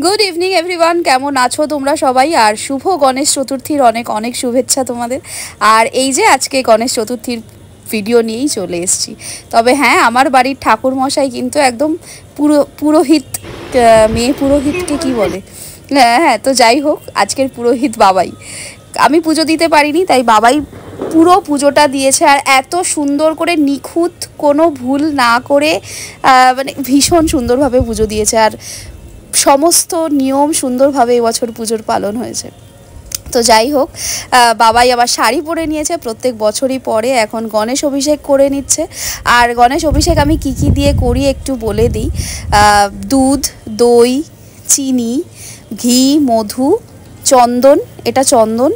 Good evening everyone, কেমন আছো তোমরা সবাই? আর শুভ গণেশ চতুর্থীর অনেক অনেক শুভেচ্ছা তোমাদের। আর এই যে আজকে গণেশ চতুর্থীর ভিডিও নিয়েই চলে এসেছি। তবে হ্যাঁ, আমার বাড়ির ঠাকুর মশাই কিন্তু একদম পুরোহিত, মেয়ে পুরোহিতকে কি বলে, হ্যাঁ তো যাই হোক, আজকের পুরোহিত বাবাই। আমি পুজো দিতে পারিনি, তাই বাবাই পুরো পুজোটা দিয়েছে। আর এত সুন্দর করে নিখুঁত, কোনো ভুল না করে মানে ভীষণ সুন্দরভাবে পুজো দিয়েছে। আর সমস্ত নিয়ম সুন্দরভাবে এবছর পুজোর পালন হয়েছে। তো যাই হোক, বাবাই আবার শাড়ি পরে নিয়েছে, প্রত্যেক বছরই পরে। এখন গণেশ অভিষেক করে নিচ্ছে। আর গণেশ অভিষেক আমি কি কি দিয়ে করি একটু বলে দিই। দুধ, দই, চিনি, ঘি, মধু, চন্দন, এটা চন্দন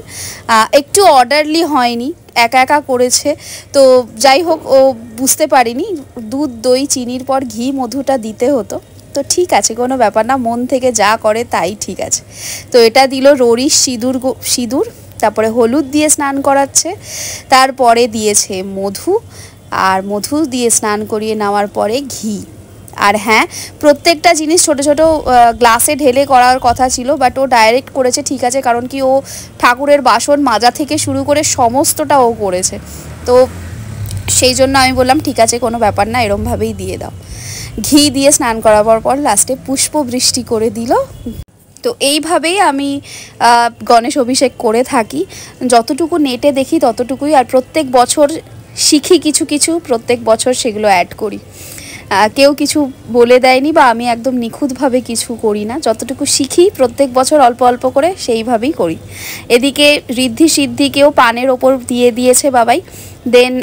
একটু অর্ডারলি হয়নি, একা একা করেছে। তো যাই হোক, ও বুঝতে পারিনি দুধ, দই, চিনির পর ঘি, মধুটা দিতে হতো। তো ঠিক আছে, কোনো ব্যাপার না, মন থেকে যা করে তাই ঠিক আছে। তো এটা দিল রোরিশ সিঁদুর, তারপরে হলুদ দিয়ে স্নান করাচ্ছে, তারপরে দিয়েছে মধু, আর মধু দিয়ে স্নান করিয়ে নেওয়ার পরে ঘি। আর হ্যাঁ, প্রত্যেকটা জিনিস ছোট ছোট গ্লাসে ঢেলে করার কথা ছিল, বাট ও ডাইরেক্ট করেছে, ঠিক আছে, কারণ কি ও ঠাকুরের বাসন মাজা থেকে শুরু করে সমস্তটা ও করেছে। তো সেই জন্য আমি বললাম ঠিক আছে, কোনো ব্যাপার না, এরমভাবেই দিয়ে দাও। ঘি দিয়ে স্নান করাবার পর লাস্টে পুষ্প বৃষ্টি করে দিল। তো এইভাবেই আমি গণেশ অভিষেক করে থাকি, যতটুকু নেটে দেখি ততটুকুই। আর প্রত্যেক বছর শিখি কিছু কিছু, প্রত্যেক বছর সেগুলো অ্যাড করি। কেউ কিছু বলে দেয়নি বা আমি একদম নিখুঁতভাবে কিছু করি না, যতটুকু শিখি প্রত্যেক বছর অল্প অল্প করে সেইভাবেই করি। এদিকে ঋদ্ধি সিদ্ধিকেও পানের ওপর দিয়ে দিয়েছে বাবাই। দেন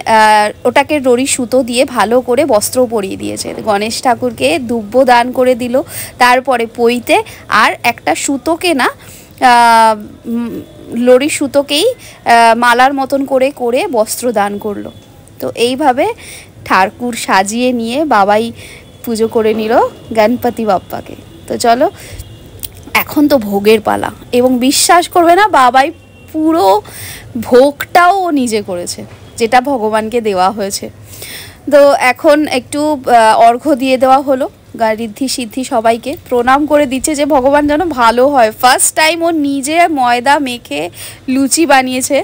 ওটাকে রড়ি সুতো দিয়ে ভালো করে বস্ত্র পরিয়ে দিয়েছে। গণেশ ঠাকুরকে দুব্য দান করে দিল, তারপরে পইতে আর একটা সুতোকে না, লড়ি সুতোকেই মালার মতন করে করে বস্ত্র দান করলো। তো এইভাবে ঠাকুর সাজিয়ে নিয়ে বাবাই পুজো করে নিল গণপতি বাপ্পাকে। তো চলো, এখন তো ভোগের পালা, এবং বিশ্বাস করবে না, বাবাই পুরো ভোগটাও ও নিজে করেছে, যেটা ভগবানকে দেওয়া হয়েছে। তো এখন একটু অর্ঘ্য দিয়ে দেওয়া হলো, ঋদ্ধি সিদ্ধি সবাইকে প্রণাম করে দিচ্ছে যে ভগবান যেন ভালো হয়। ফার্স্ট টাইম ও নিজে ময়দা মেখে লুচি বানিয়েছে।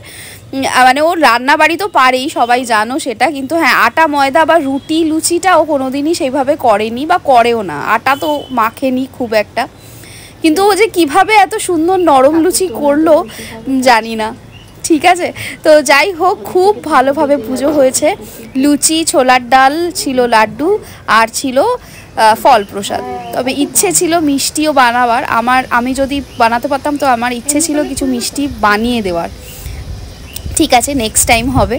মানে ও রান্না বাড়ি তো পারেই, সবাই জানো সেটা, কিন্তু হ্যাঁ, আটা ময়দা বা রুটি লুচিটা ও কোনোদিনই সেইভাবে করেনি বা করেও না, আটা তো মাখেনি খুব একটা। কিন্তু ও যে কিভাবে এত সুন্দর নরম লুচি করলো জানি না। ঠিক আছে, তো যাই হোক, খুব ভালোভাবে পুজো হয়েছে। লুচি, ছোলার ডাল ছিল, লাড্ডু আর ছিল ফল প্রসাদ। তবে ইচ্ছে ছিল মিষ্টিও বানাবার, আমি যদি বানাতে পারতাম তো আমার ইচ্ছে ছিল কিছু মিষ্টি বানিয়ে দেওয়ার। ঠিক আছে, নেক্সট টাইম হবে।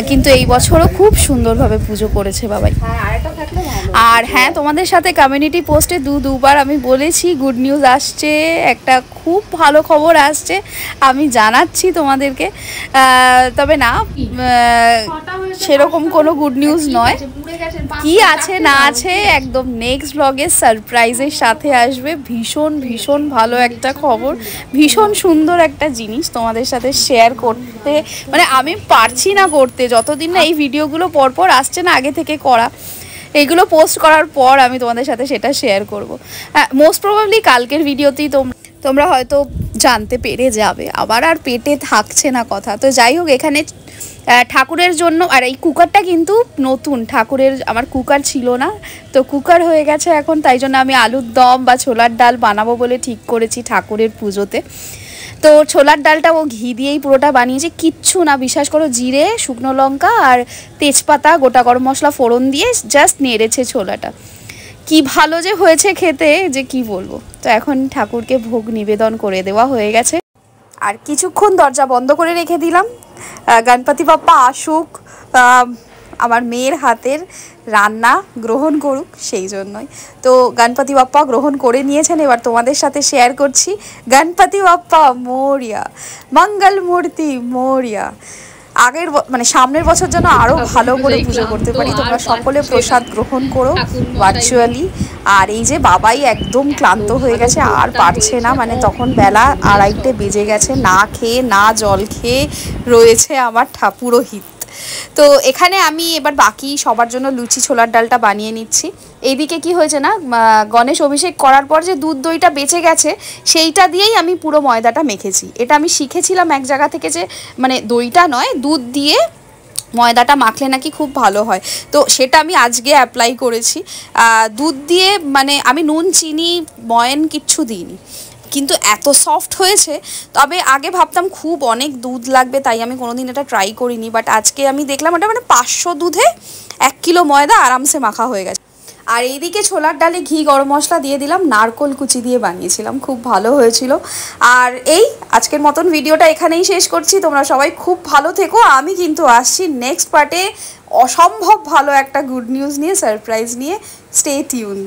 কিন্তু এই বছরও খুব সুন্দরভাবে পুজো করেছে বাবাই। আর হ্যাঁ, তোমাদের সাথে কমিউনিটি পোস্টে দুবার আমি বলেছি গুড নিউজ আসছে, একটা খুব ভালো খবর আসছে, আমি জানাচ্ছি তোমাদেরকে। তবে না, সেরকম কোনো গুড নিউজ নয়, কি আছে না আছে একদম নেক্সট ব্লগে সারপ্রাইজের সাথে আসবে। ভীষণ ভীষণ ভালো একটা খবর, ভীষণ সুন্দর একটা জিনিস তোমাদের সাথে শেয়ার করতে, মানে আমি পারছি না করতে, যতদিন না এই ভিডিওগুলো পরপর আসছে না আগে থেকে করা, এইগুলো পোস্ট করার পর আমি তোমাদের সাথে সেটা শেয়ার করব। হ্যাঁ, মোস্ট প্রবাবলি কালকের ভিডিওতেই তোমরা হয়তো জানতে পেরে যাবে, আবার আর পেটে থাকছে না কথা। তো যাই হোক, এখানে ঠাকুরের জন্য, আর এই কুকারটা কিন্তু নতুন, ঠাকুরের আমার কুকার ছিল না, তো কুকার হয়ে গেছে এখন, তাই জন্য আমি আলুর দম বা ছোলার ডাল বানাবো বলে ঠিক করেছি ঠাকুরের পুজোতে। তো ছোলার ডালটা ও ঘি দিয়েই পুরোটা বানিয়েছে, কিচ্ছু না, বিশ্বাস করো, জিরে, শুকনো লঙ্কা আর তেজপাতা, গোটা গরম মশলা ফোড়ন দিয়ে জাস্ট নেড়েছে ছোলাটা। কি ভালো যে হয়েছে খেতে, যে কি বলবো। তো এখন ঠাকুরকে ভোগ নিবেদন করে দেওয়া হয়ে গেছে, আর কিছুক্ষণ দরজা বন্ধ করে রেখে দিলাম, গণপতি বাপ্পা আসুক, আমার মেয়ের হাতের রান্না গ্রহণ করুক, সেই জন্যই। তো গণপতি বাপ্পা গ্রহণ করে নিয়েছেন, এবার তোমাদের সাথে শেয়ার করছি। গণপতি বাপ্পা মোরিয়া, মঙ্গল মূর্তি মোরিয়া। আগের মানে সামনের বছর যেন আরও ভালো করে পুজো করতে পারি। তোমরা সকলে প্রসাদ গ্রহণ করো ভার্চুয়ালি। আর এই যে বাবাই একদম ক্লান্ত হয়ে গেছে, আর পারছে না, মানে তখন বেলা 2:30 বেজে গেছে, না খেয়ে না জল খেয়ে রয়েছে আমার পুরোহিত। তো এখানে আমি এবার বাকি সবার জন্য লুচি ছোলার ডালটা বানিয়ে নিচ্ছি। এইদিকে কি হয়েছে না, গণেশ অভিষেক করার পর যে দুধ দইটা বেঁচে গেছে সেইটা দিয়েই আমি পুরো ময়দাটা মেখেছি। এটা আমি শিখেছিলাম এক জায়গা থেকে, যে মানে দইটা নয়, দুধ দিয়ে ময়দাটা মাখলে নাকি খুব ভালো হয়। তো সেটা আমি আজকে অ্যাপ্লাই করেছি। দুধ দিয়ে মানে আমি নুন চিনি ময়ন কিচ্ছু দিইনি, কিন্তু এত সফট হয়েছে। তবে আগে ভাবতাম খুব অনেক দুধ লাগবে, তাই আমি কোনোদিন এটা ট্রাই করিনি। বাট আজকে আমি দেখলাম এটা মানে 500 দুধে 1 কিলো ময়দা আরামসে মাখা হয়ে গেছে। আর এইদিকে ছোলার ডালে ঘি গরম মশলা দিয়ে দিলাম, নারকোল কুচি দিয়ে বানিয়েছিলাম, খুব ভালো হয়েছিল। আর এই আজকের মতন ভিডিওটা এখানেই শেষ করছি। তোমরা সবাই খুব ভালো থেকো। আমি কিন্তু আসছি নেক্সট পার্টে অসম্ভব ভালো একটা গুড নিউজ নিয়ে, সারপ্রাইজ নিয়ে। Stay tune.